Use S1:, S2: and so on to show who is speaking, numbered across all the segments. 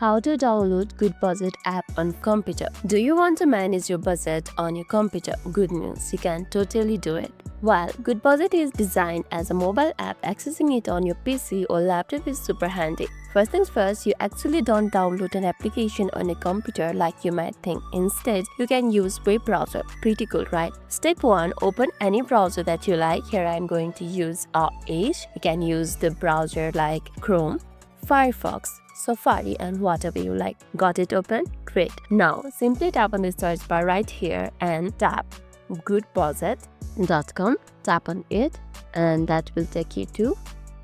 S1: How to download Goodbudget app on computer. Do you want to manage your budget on your computer? Good news, you can totally do it. While Goodbudget is designed as a mobile app, accessing it on your PC or laptop is super handy. First things first, you actually don't download an application on a computer like you might think. Instead, you can use web browser. Pretty cool, right? Step 1. Open any browser that you like. Here I'm going to use Edge. You can use the browser like Chrome, Firefox, Safari, and whatever you like. Got it open? Great. Now simply tap on the search bar right here and tap goodbudget.com. Tap on it and that will take you to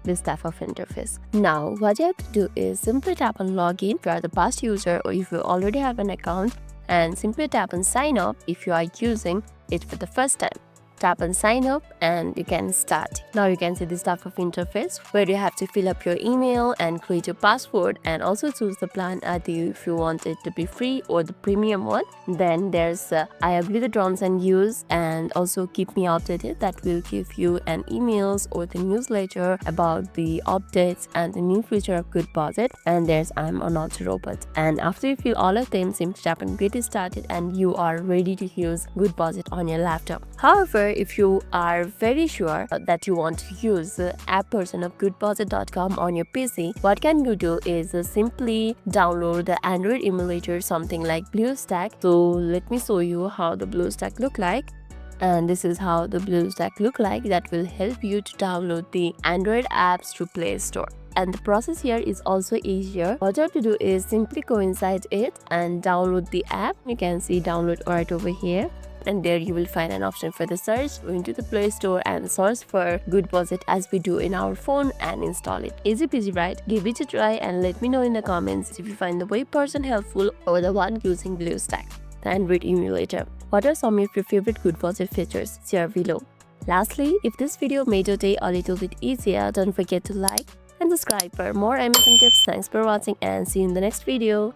S1: this type of interface. Now what you have to do is simply tap on login if you are the past user or if you already have an account, and simply tap on sign up if you are using it for the first time. Tap on sign up and you can start. Now you can see this type of interface where you have to fill up your email and create your password and also choose the plan ID if you want it to be free or the premium one. Then there's I agree the terms and use and also keep me updated. That will give you an emails or the newsletter about the updates and the new feature of Goodbudget. And there's I'm a not robot. And after you fill all of them, simply tap on get started and you are ready to use Goodbudget on your laptop. However, if you are very sure that you want to use the app version of goodbudget.com on your PC, what can you do is simply download the Android emulator, something like BlueStack. So let me show you how the BlueStack look like. And this is how the BlueStack look like. That will help you to download the Android apps to Play Store. And the process here is also easier. What you have to do is simply go inside it and download the app. You can see download right over here. And there you will find an option for the search. Go into the Play Store and search for Goodbudget as we do in our phone and install it. Easy peasy, right? Give it a try and let me know in the comments if you find the web version helpful or the one using BlueStack, the Android emulator. What are some of your favorite Goodbudget features? Share below. Lastly, if this video made your day a little bit easier, don't forget to like and subscribe for more amazing tips. Thanks for watching and see you in the next video.